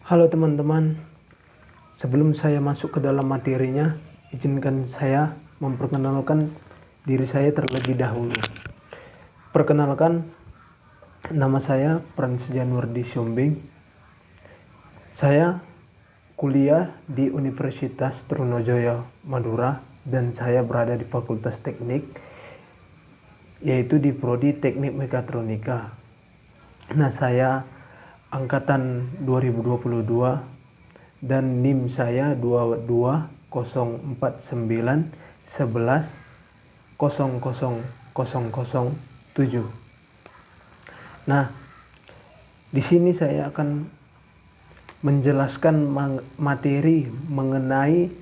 Halo teman-teman, sebelum saya masuk ke dalam materinya, izinkan saya memperkenalkan diri saya terlebih dahulu. Perkenalkan, nama saya Frans Janwardi Siombing. Saya kuliah di Universitas Trunojoyo, Madura, dan saya berada di Fakultas Teknik, yaitu di Prodi Teknik Mekatronika. Nah, saya angkatan 2022 dan NIM saya 2204911000007. Nah, di sini saya akan menjelaskan materi mengenai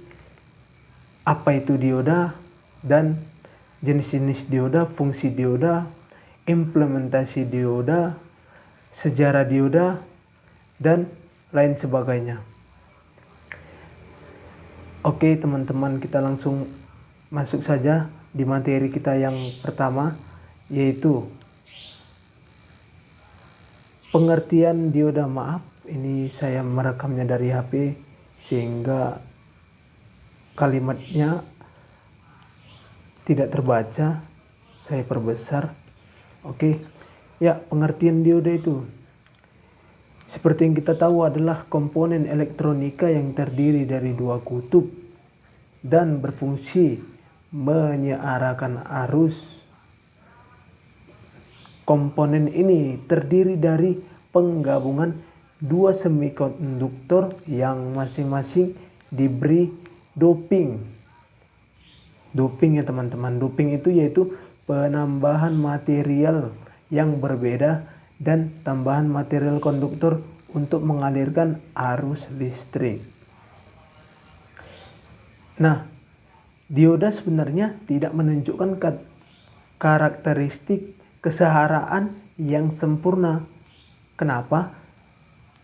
apa itu dioda dan jenis-jenis dioda, fungsi dioda, implementasi dioda, sejarah dioda, dan lain sebagainya. Oke teman-teman, kita langsung masuk saja di materi kita yang pertama, yaitu pengertian dioda. Maaf, ini saya merekamnya dari HP sehingga kalimatnya tidak terbaca, saya perbesar. Oke. Ya, pengertian dioda itu seperti yang kita tahu adalah komponen elektronika yang terdiri dari dua kutub dan berfungsi menyeiarakan arus. Komponen ini terdiri dari penggabungan dua semikonduktor yang masing-masing diberi doping. Doping ya teman-teman, doping itu yaitu penambahan material yang berbeda dan tambahan material konduktor untuk mengalirkan arus listrik. Nah, dioda sebenarnya tidak menunjukkan karakteristik kesetaraan yang sempurna. Kenapa?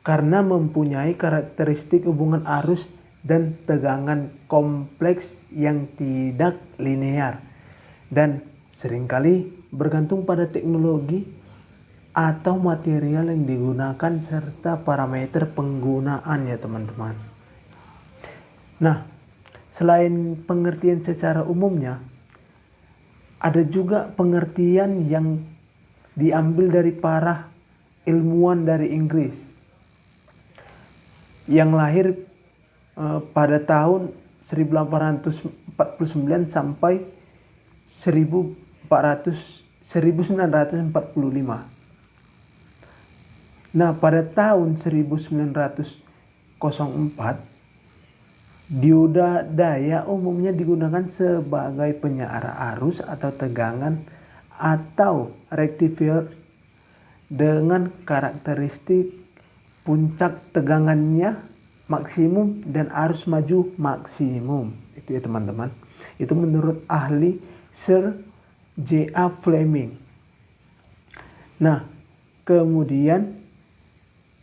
Karena mempunyai karakteristik hubungan arus dan tegangan kompleks yang tidak linear dan seringkali bergantung pada teknologi atau material yang digunakan serta parameter penggunaan ya teman-teman. Nah, selain pengertian secara umumnya, ada juga pengertian yang diambil dari para ilmuwan dari Inggris yang lahir pada tahun 1849 sampai 1945. Nah, pada tahun 1904, dioda daya umumnya digunakan sebagai penyeara arus atau tegangan atau rectifier dengan karakteristik puncak tegangannya maksimum dan arus maju maksimum. Itu ya teman-teman. Itu menurut ahli Sir J.A. Fleming. Nah, kemudian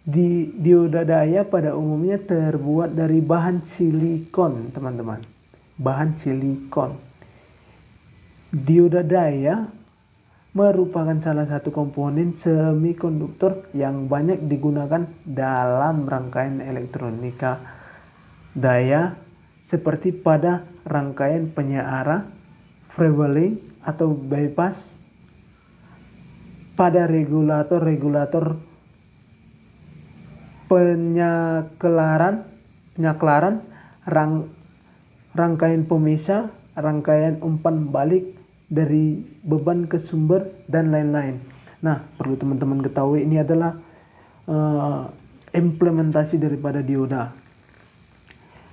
dioda daya pada umumnya terbuat dari bahan silikon, teman-teman. Bahan silikon. Dioda daya merupakan salah satu komponen semikonduktor yang banyak digunakan dalam rangkaian elektronika daya seperti pada rangkaian penyeara, freewheeling atau bypass, pada regulator penyaklaran, rangkaian pemisah, rangkaian umpan balik dari beban ke sumber, dan lain-lain. Nah, perlu teman-teman ketahui ini adalah implementasi daripada dioda.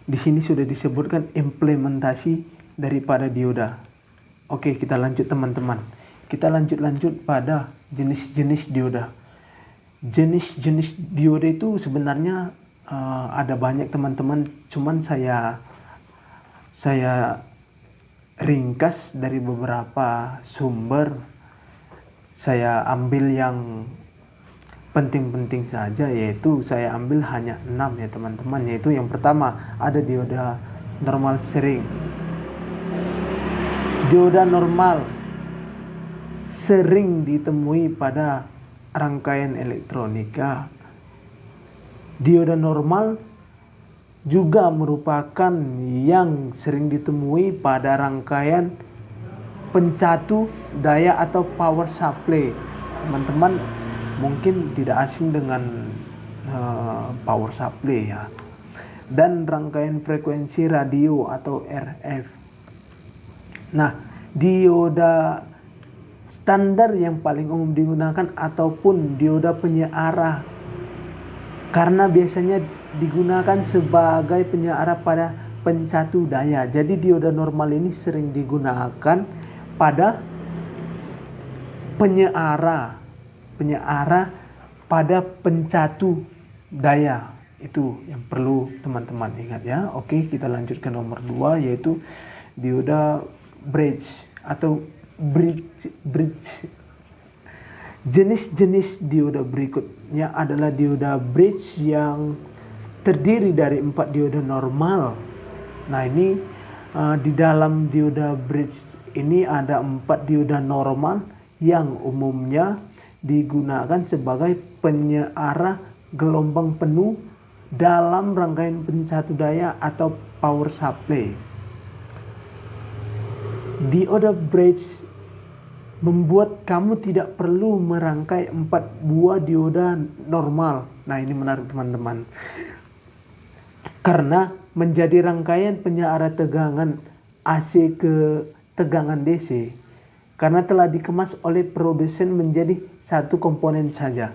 Di sini sudah disebutkan implementasi daripada dioda. Oke, kita lanjut teman-teman. Kita lanjut pada jenis-jenis dioda. Jenis-jenis dioda itu sebenarnya ada banyak teman-teman, cuman saya ringkas dari beberapa sumber. Saya ambil yang penting-penting saja, yaitu saya ambil hanya 6 ya teman-teman. Yaitu yang pertama ada dioda normal sering. Dioda normal sering ditemui pada rangkaian elektronika Dioda normal juga merupakan yang sering ditemui pada rangkaian pencatu daya atau power supply. Teman-teman mungkin tidak asing dengan power supply ya. Dan rangkaian frekuensi radio atau RF. Nah, dioda standar yang paling umum digunakan ataupun dioda penyearah, karena biasanya digunakan sebagai penyearah pada pencatu daya. Jadi dioda normal ini sering digunakan pada penyearah pada pencatu daya. Itu yang perlu teman-teman ingat ya. Oke, kita lanjut ke nomor 2, yaitu dioda bridge atau bridge. Jenis-jenis dioda berikutnya adalah dioda bridge yang terdiri dari 4 dioda normal. Nah, ini di dalam dioda bridge ini ada 4 dioda normal yang umumnya digunakan sebagai penyearah gelombang penuh dalam rangkaian pencatu daya atau power supply. Dioda bridge membuat kamu tidak perlu merangkai 4 buah dioda normal. Nah, ini menarik teman-teman. Karena menjadi rangkaian penyearah tegangan AC ke tegangan DC, karena telah dikemas oleh produsen menjadi satu komponen saja.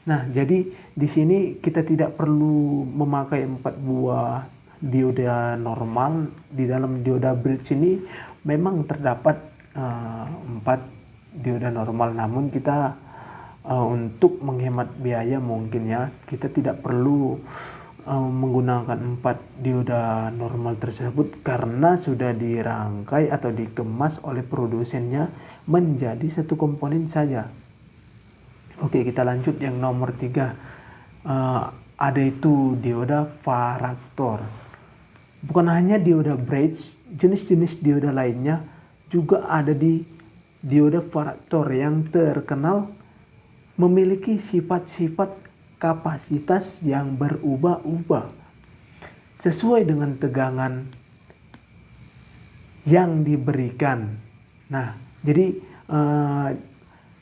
Nah, jadi di sini kita tidak perlu memakai 4 buah dioda normal. Di dalam dioda bridge ini memang terdapat 4 dioda normal, namun kita untuk menghemat biaya mungkin ya, kita tidak perlu menggunakan 4 dioda normal tersebut karena sudah dirangkai atau dikemas oleh produsennya menjadi satu komponen saja. Oke, kita lanjut yang nomor 3. Ada itu dioda varaktor. Bukan hanya dioda bridge, jenis-jenis dioda lainnya juga ada di dioda varaktor yang terkenal memiliki sifat-sifat kapasitas yang berubah-ubah sesuai dengan tegangan yang diberikan. Nah, jadi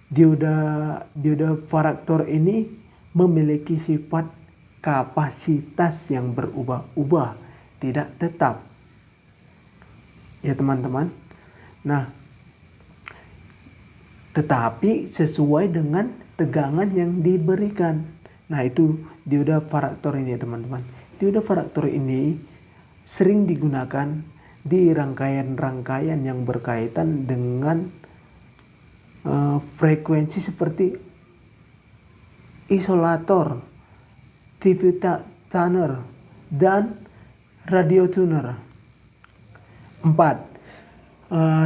dioda varaktor ini memiliki sifat kapasitas yang berubah-ubah, tidak tetap. Ya teman-teman. Nah, tetapi sesuai dengan tegangan yang diberikan. Nah, itu dioda varaktor ini ya teman-teman. Dioda varaktor ini sering digunakan di rangkaian-rangkaian yang berkaitan dengan frekuensi seperti isolator, TV tuner, dan radio tuner. 4.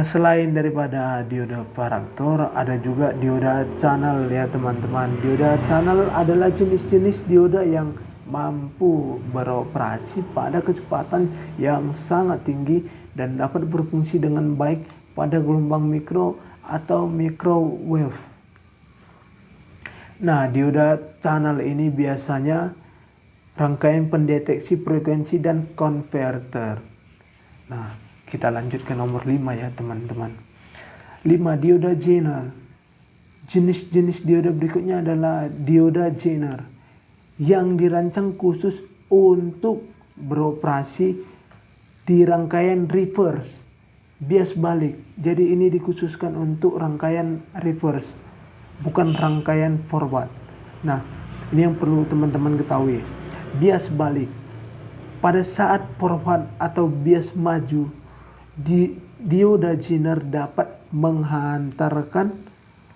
Selain daripada dioda varaktor, ada juga dioda channel ya teman-teman. Dioda channel adalah jenis-jenis dioda yang mampu beroperasi pada kecepatan yang sangat tinggi dan dapat berfungsi dengan baik pada gelombang mikro atau microwave. Nah, dioda channel ini biasanya rangkaian pendeteksi frekuensi dan konverter. Nah, kita lanjut ke nomor 5 ya teman-teman. 5. Dioda Zener. Jenis-jenis dioda berikutnya adalah dioda Zener yang dirancang khusus untuk beroperasi di rangkaian reverse, bias balik. Jadi ini dikhususkan untuk rangkaian reverse, bukan rangkaian forward. Nah, ini yang perlu teman-teman ketahui. Bias balik. Pada saat forward atau bias maju, dioda Zener dapat menghantarkan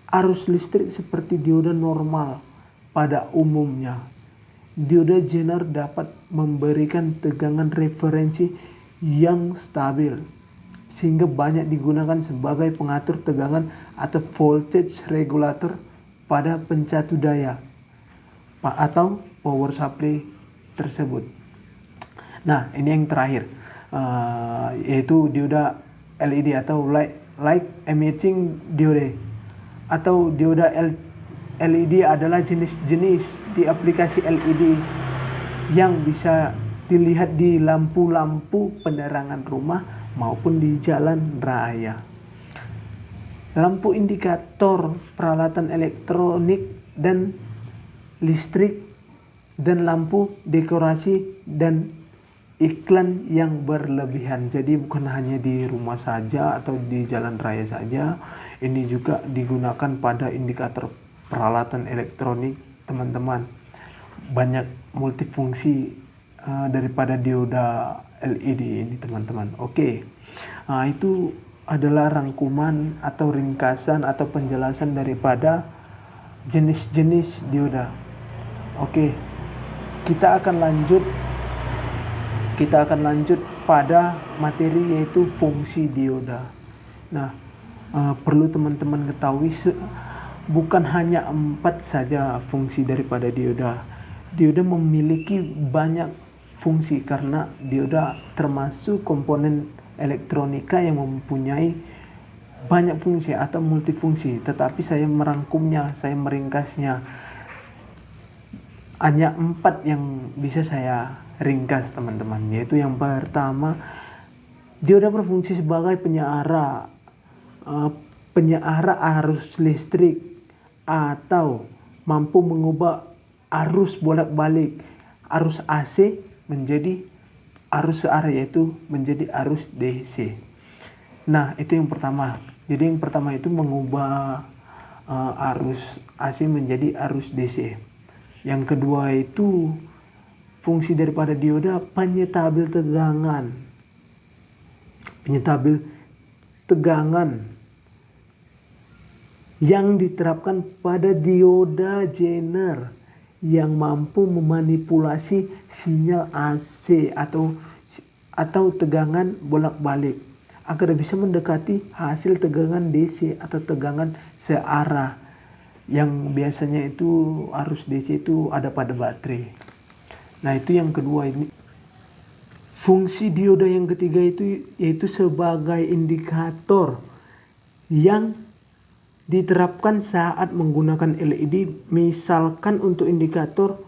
arus listrik seperti dioda normal pada umumnya. Dioda Zener dapat memberikan tegangan referensi yang stabil, sehingga banyak digunakan sebagai pengatur tegangan atau voltage regulator pada pencatu daya atau power supply tersebut. Nah, ini yang terakhir, yaitu dioda LED atau light emitting diode dioda LED adalah jenis-jenis di aplikasi LED yang bisa dilihat di lampu-lampu penerangan rumah maupun di jalan raya. Lampu indikator peralatan elektronik dan listrik, dan lampu dekorasi dan iklan yang berlebihan. Jadi bukan hanya di rumah saja atau di jalan raya saja, ini juga digunakan pada indikator peralatan elektronik, teman-teman. Banyak multifungsi daripada dioda LED ini, teman-teman. Oke. Itu adalah rangkuman atau ringkasan atau penjelasan daripada jenis-jenis dioda. Oke. Kita akan lanjut pada materi, yaitu fungsi dioda. Nah, perlu teman-teman ketahui, bukan hanya 4 saja fungsi daripada dioda. Dioda memiliki banyak fungsi karena dioda termasuk komponen elektronika yang mempunyai banyak fungsi atau multifungsi. Tetapi saya merangkumnya, saya meringkasnya. Hanya 4 yang bisa saya ringkas, teman-teman. Yaitu yang pertama, dioda berfungsi sebagai penyeara arus listrik atau mampu mengubah arus bolak-balik arus AC menjadi arus searah, yaitu menjadi arus DC. Nah, itu yang pertama. Jadi yang pertama itu mengubah arus AC menjadi arus DC. Yang kedua itu fungsi daripada dioda penyetabil tegangan. Penyetabil tegangan yang diterapkan pada dioda Zener yang mampu memanipulasi sinyal AC atau tegangan bolak-balik agar bisa mendekati hasil tegangan DC atau tegangan searah, yang biasanya itu arus DC itu ada pada baterai. Nah, itu yang kedua. Ini fungsi dioda yang ketiga itu yaitu sebagai indikator yang diterapkan saat menggunakan LED. Misalkan untuk indikator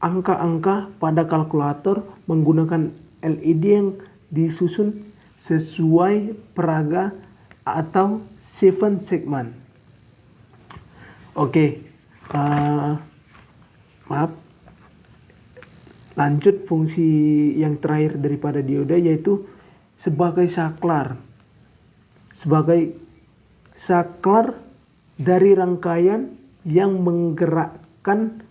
angka-angka pada kalkulator menggunakan LED yang disusun sesuai peraga atau 7 segment. Oke, maaf. Lanjut fungsi yang terakhir daripada dioda, yaitu sebagai saklar. Sebagai saklar dari rangkaian yang menggerakkan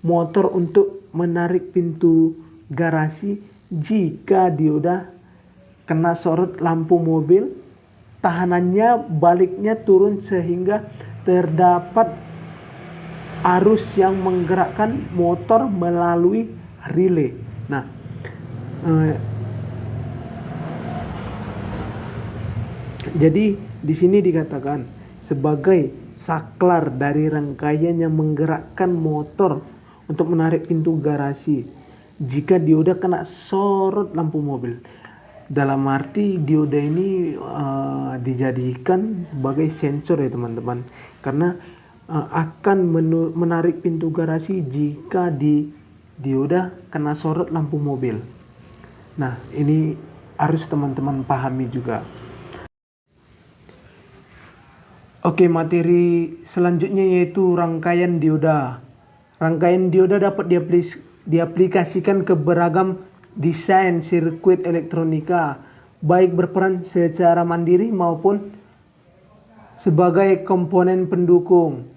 motor untuk menarik pintu garasi jika dioda kena sorot lampu mobil, tahanannya baliknya turun sehingga terdapat arus yang menggerakkan motor melalui relay. Nah, jadi di sini dikatakan sebagai saklar dari rangkaian yang menggerakkan motor untuk menarik pintu garasi jika dioda kena sorot lampu mobil. Dalam arti dioda ini dijadikan sebagai sensor, ya teman-teman, karena akan menarik pintu garasi jika dioda kena sorot lampu mobil. Nah, ini harus teman-teman pahami juga. Oke, materi selanjutnya yaitu rangkaian dioda. Rangkaian dioda dapat diaplikasikan ke beragam desain sirkuit elektronika, baik berperan secara mandiri maupun sebagai komponen pendukung.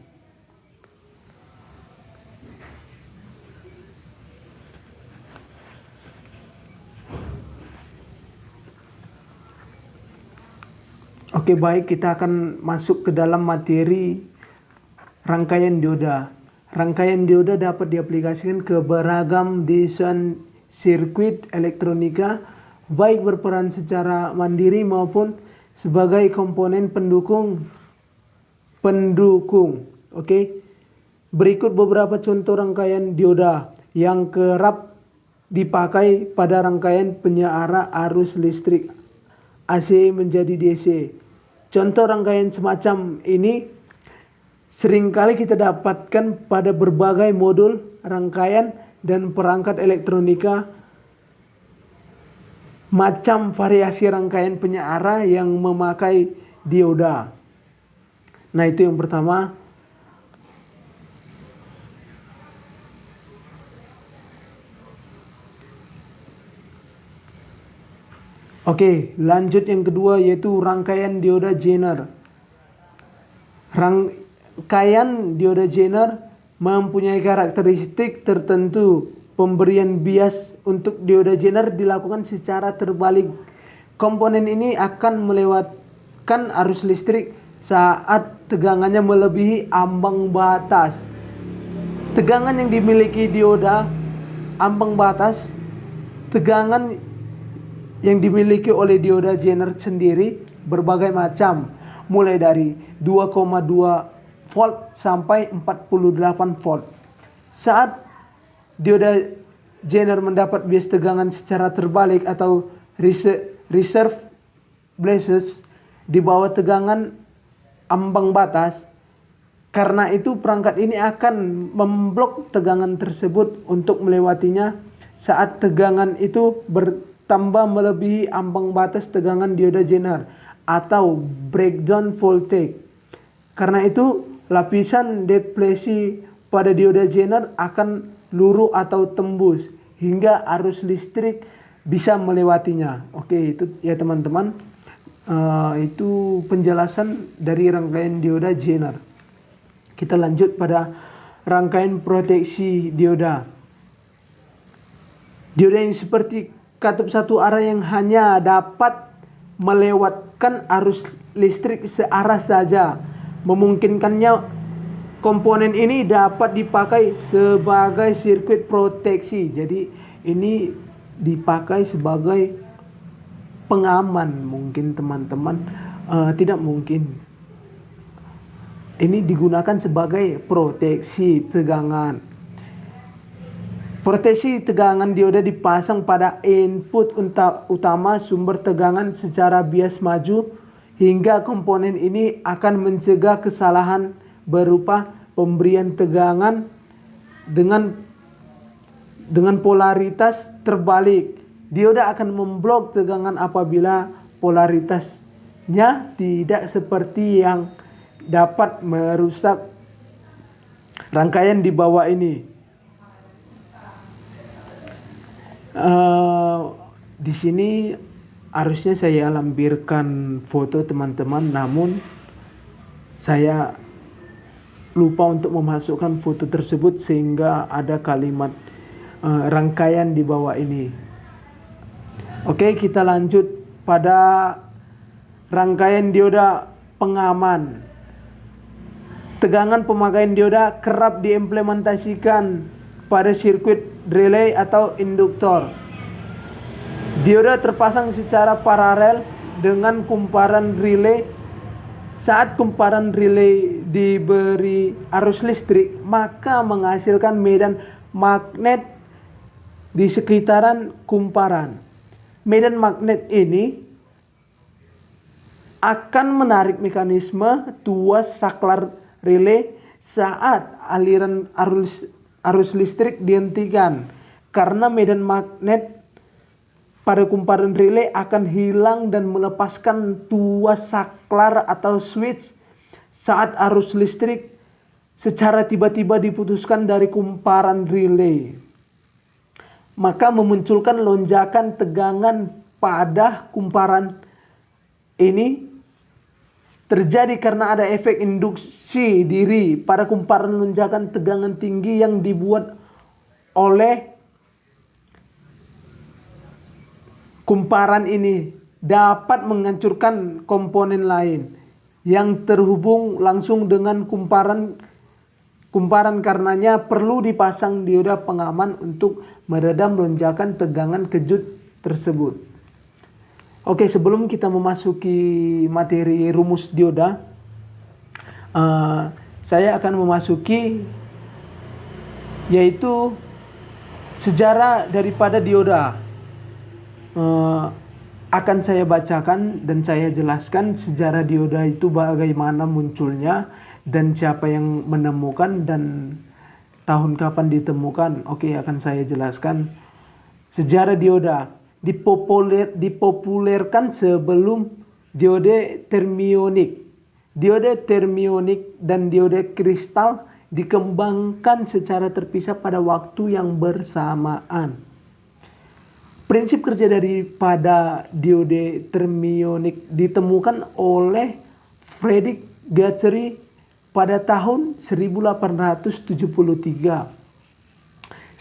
Oke, baik, kita akan masuk ke dalam materi rangkaian dioda. Rangkaian dioda dapat diaplikasikan ke beragam desain sirkuit elektronika, baik berperan secara mandiri maupun sebagai komponen pendukung. Oke. Berikut beberapa contoh rangkaian dioda yang kerap dipakai pada rangkaian penyeara arus listrik AC menjadi DC. Contoh rangkaian semacam ini seringkali kita dapatkan pada berbagai modul rangkaian dan perangkat elektronika macam variasi rangkaian penyeara yang memakai dioda. Nah, itu yang pertama. Oke, lanjut yang kedua yaitu rangkaian dioda Zener. Rangkaian dioda Zener mempunyai karakteristik tertentu. Pemberian bias untuk dioda Zener dilakukan secara terbalik. Komponen ini akan melewatkan arus listrik saat tegangannya melebihi ambang batas. Tegangan yang dimiliki dioda ambang batas, tegangan yang dimiliki oleh dioda Zener sendiri berbagai macam, mulai dari 2,2 volt sampai 48 volt. Saat dioda Zener mendapat bias tegangan secara terbalik atau reserve bias di bawah tegangan ambang batas, karena itu perangkat ini akan memblok tegangan tersebut untuk melewatinya saat tegangan itu bertambah melebihi ambang batas tegangan dioda Zener atau breakdown voltage. Karena itu lapisan deplesi pada dioda Zener akan luruh atau tembus hingga arus listrik bisa melewatinya. Oke, itu ya teman-teman, itu penjelasan dari rangkaian dioda Zener. Kita lanjut pada rangkaian proteksi dioda. Dioda yang seperti katup satu arah yang hanya dapat melewatkan arus listrik searah saja. Memungkinkannya komponen ini dapat dipakai sebagai sirkuit proteksi. Jadi ini dipakai sebagai pengaman mungkin teman-teman. Tidak mungkin. Ini digunakan sebagai proteksi tegangan. Proteksi tegangan dioda dipasang pada input utama sumber tegangan secara bias maju hingga komponen ini akan mencegah kesalahan berupa pemberian tegangan dengan polaritas terbalik. Dioda akan memblok tegangan apabila polaritasnya tidak seperti yang dapat merusak rangkaian di bawah ini. Di sini harusnya saya lampirkan foto teman-teman, namun saya lupa untuk memasukkan foto tersebut sehingga ada kalimat rangkaian di bawah ini. Oke, kita lanjut pada rangkaian dioda pengaman. Tegangan pemakaian dioda kerap diimplementasikan pada sirkuit relay atau induktor. Dioda terpasang secara paralel dengan kumparan relay. Saat kumparan relay diberi arus listrik, maka menghasilkan medan magnet di sekitaran kumparan. Medan magnet ini akan menarik mekanisme tuas saklar relay saat aliran arus listrik dihentikan. Karena medan magnet pada kumparan relay akan hilang dan melepaskan tuas saklar atau switch saat arus listrik secara tiba-tiba diputuskan dari kumparan relay. Maka memunculkan lonjakan tegangan pada kumparan ini terjadi karena ada efek induksi diri pada kumparan. Lonjakan tegangan tinggi yang dibuat oleh kumparan ini dapat menghancurkan komponen lain yang terhubung langsung dengan kumparan. Karenanya perlu dipasang dioda pengaman untuk meredam lonjakan tegangan kejut tersebut. Oke, sebelum kita memasuki materi rumus dioda, saya akan memasuki yaitu sejarah daripada dioda. Akan saya bacakan dan saya jelaskan sejarah dioda itu bagaimana munculnya dan siapa yang menemukan dan tahun kapan ditemukan? Oke, akan saya jelaskan. Sejarah dioda dipopulerkan sebelum diode termionik. Diode termionik dan diode kristal dikembangkan secara terpisah pada waktu yang bersamaan. Prinsip kerja daripada diode termionik ditemukan oleh Friedrich Guthrie pada tahun 1873.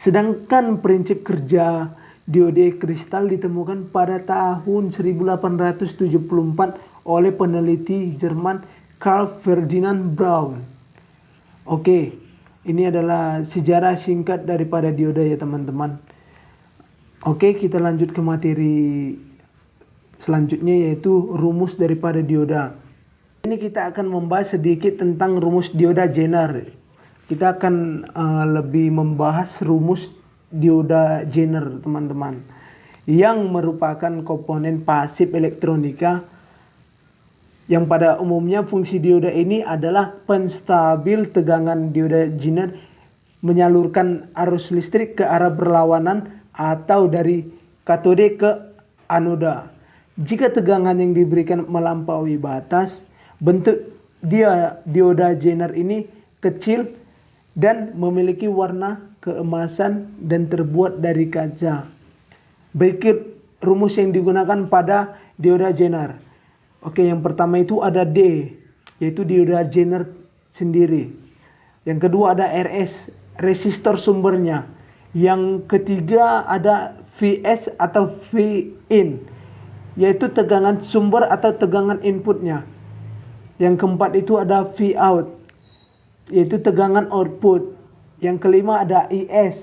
Sedangkan prinsip kerja diode kristal ditemukan pada tahun 1874 oleh peneliti Jerman Carl Ferdinand Braun. Oke, ini adalah sejarah singkat daripada dioda ya teman-teman. Oke, kita lanjut ke materi selanjutnya, yaitu rumus daripada dioda. Ini kita akan membahas sedikit tentang rumus dioda Zener. Kita akan lebih membahas rumus dioda Zener teman-teman, yang merupakan komponen pasif elektronika yang pada umumnya fungsi dioda ini adalah penstabil tegangan. Dioda Zener menyalurkan arus listrik ke arah berlawanan atau dari katode ke anoda. Jika tegangan yang diberikan melampaui batas, bentuk dioda Zener ini kecil dan memiliki warna keemasan dan terbuat dari kaca. Berikut rumus yang digunakan pada dioda Zener. Oke, yang pertama itu ada D, yaitu dioda Zener sendiri. Yang kedua ada RS, resistor sumbernya. Yang ketiga ada VS atau Vin, yaitu tegangan sumber atau tegangan inputnya. Yang keempat itu ada Vout, yaitu tegangan output. Yang kelima ada IS.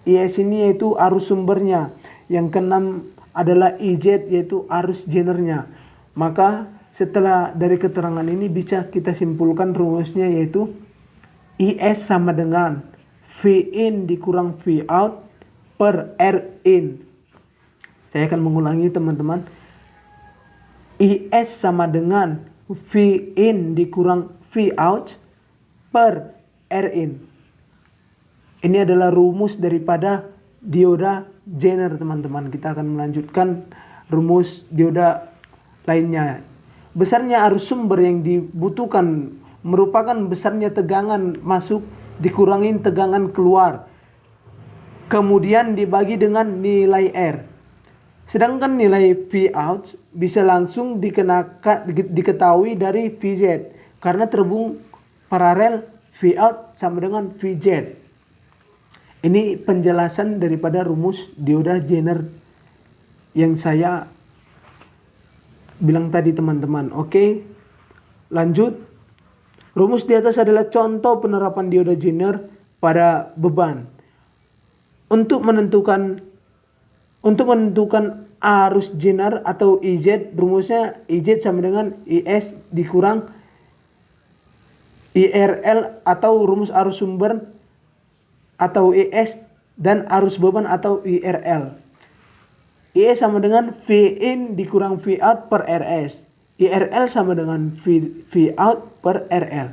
IS ini yaitu arus sumbernya. Yang keenam adalah IZ, yaitu arus Zenernya. Maka setelah dari keterangan ini bisa kita simpulkan rumusnya, yaitu IS sama dengan Vin dikurang Vout per Rin. Saya akan mengulangi teman-teman. IS sama dengan Vin dikurang Vout per Rin. Ini adalah rumus daripada dioda Zener teman-teman. Kita akan melanjutkan rumus dioda lainnya. Besarnya arus sumber yang dibutuhkan merupakan besarnya tegangan masuk dikurangin tegangan keluar, kemudian dibagi dengan nilai R. Sedangkan nilai Vout bisa langsung diketahui dari Vz, karena terhubung paralel Vout sama dengan Vz. Ini penjelasan daripada rumus dioda Zener yang saya bilang tadi teman-teman. Oke, lanjut. Rumus di atas adalah contoh penerapan dioda Zener pada beban. Untuk menentukan arus Zener atau IZ, rumusnya IZ sama dengan IS dikurang IRL atau rumus arus sumber atau IS dan arus beban atau IRL. IS sama dengan Vin dikurang Vout per RS. IRL sama dengan Vout per RL.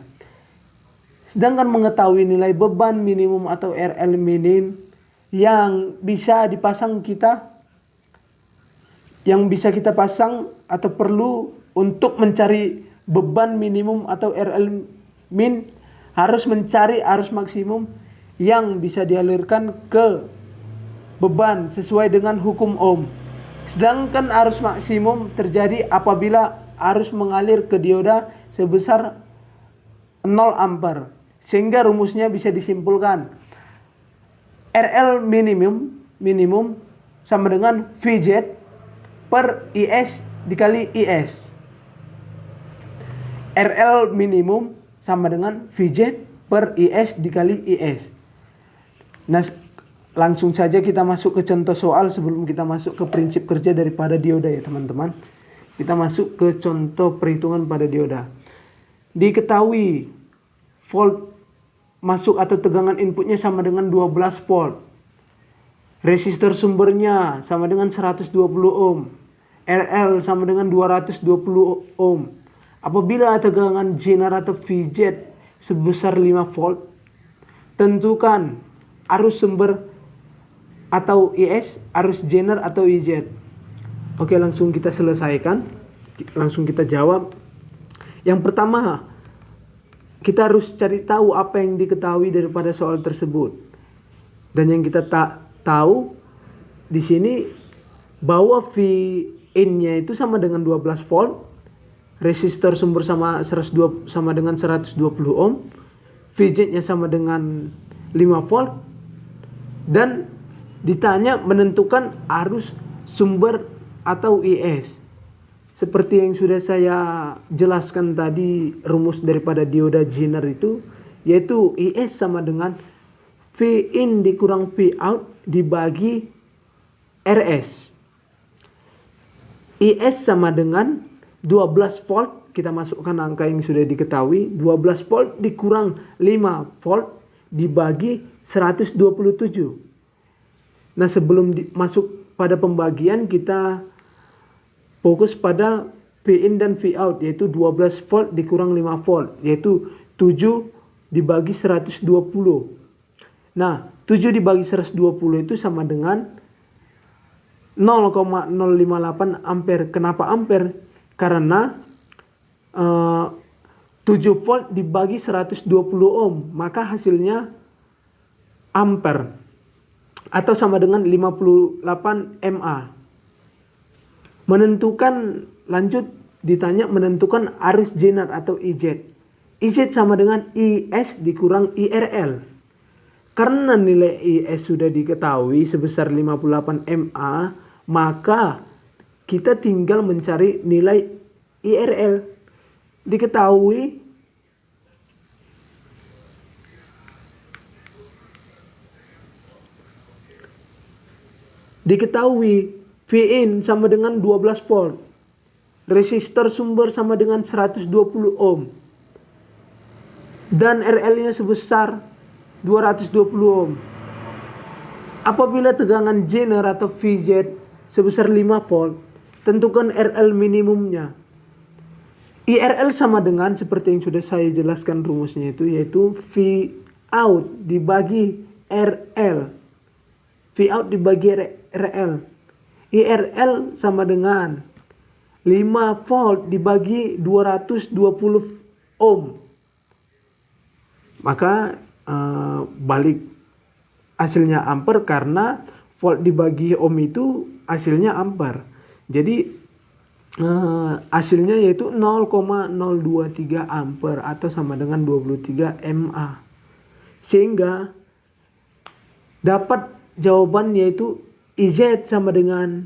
Sedangkan mengetahui nilai beban minimum atau RL minim yang bisa kita pasang atau perlu untuk mencari beban minimum atau RL min, harus mencari arus maksimum yang bisa dialirkan ke beban sesuai dengan hukum Ohm. Sedangkan arus maksimum terjadi apabila arus mengalir ke dioda sebesar 0 ampere. Sehingga rumusnya bisa disimpulkan RL minimum sama dengan Vz per IS dikali IS. RL minimum sama dengan Vz per IS dikali IS. Nah, langsung saja kita masuk ke contoh soal sebelum kita masuk ke prinsip kerja daripada dioda ya teman-teman. Kita masuk ke contoh perhitungan pada dioda. Diketahui volt masuk atau tegangan inputnya sama dengan 12 volt. Resistor sumbernya sama dengan 120 ohm. RL sama dengan 220 ohm. Apabila tegangan Zener atau Vz sebesar 5 volt, Tentukan arus sumber atau IS, arus jener atau IZ. Oke, langsung kita selesaikan. Langsung kita jawab. Yang pertama, kita harus cari tahu apa yang diketahui daripada soal tersebut. Dan yang kita tahu di sini bahwa Vin-nya itu sama dengan 12 volt, resistor sumber sama dengan 120 ohm, VZ-nya sama dengan 5 volt, dan ditanya menentukan arus sumber atau IS. Seperti yang sudah saya jelaskan tadi, rumus daripada dioda Zener itu, yaitu IS sama dengan Vin dikurang Vout dibagi RS. IS sama dengan 12 volt, kita masukkan angka yang sudah diketahui, 12 volt dikurang 5 volt dibagi 127. Nah, sebelum masuk pada pembagian, kita fokus pada Vin dan Vout, yaitu 12 volt dikurang 5 volt, yaitu 7 dibagi 120. Nah, 7 dibagi 120 itu sama dengan 0,058 ampere. Kenapa ampere? Karena 7 volt dibagi 120 ohm, maka hasilnya ampere atau sama dengan 58 mA. Ditanya menentukan arus jener atau IZ. IZ sama dengan IS dikurang IRL. Karena nilai IS sudah diketahui sebesar 58 mA, maka kita tinggal mencari nilai IRL. Diketahui Vin sama dengan 12 volt, resistor sumber sama dengan 120 ohm, dan RL-nya sebesar 220 ohm. Apabila tegangan jener atau VZ sebesar 5 volt, tentukan RL minimumnya. IRL sama dengan seperti yang sudah saya jelaskan rumusnya itu, yaitu Vout dibagi RL. Vout dibagi RL. IRL sama dengan 5 volt dibagi 220 ohm. Maka balik hasilnya ampere, karena volt dibagi ohm itu hasilnya ampere. Jadi hasilnya yaitu 0,023 ampere atau sama dengan 23 mA. Sehingga dapat jawaban yaitu IZ sama dengan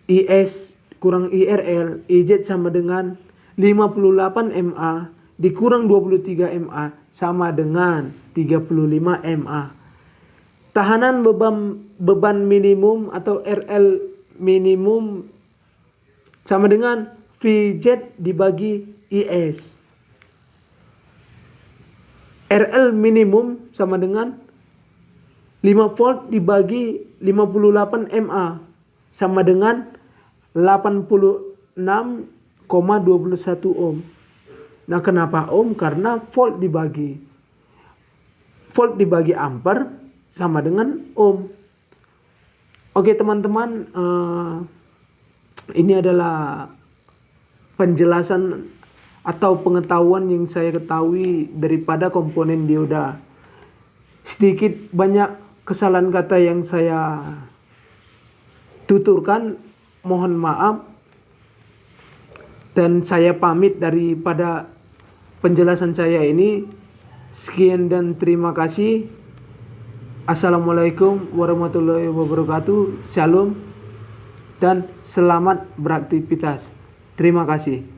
IS kurang IRL, IZ sama dengan 58 mA dikurang 23 mA sama dengan 35 mA. Tahanan beban minimum atau RL minimum sama dengan VZ dibagi IS. RL minimum sama dengan 5 volt dibagi 58 mA sama dengan 86,21 ohm. Nah, kenapa ohm? Karena volt dibagi ampere sama dengan ohm. Oke teman-teman, ini adalah penjelasan atau pengetahuan yang saya ketahui daripada komponen dioda. Sedikit banyak kesalahan kata yang saya tuturkan, mohon maaf, dan saya pamit daripada penjelasan saya ini. Sekian dan terima kasih. Assalamualaikum warahmatullahi wabarakatuh. Shalom dan selamat beraktivitas. Terima kasih.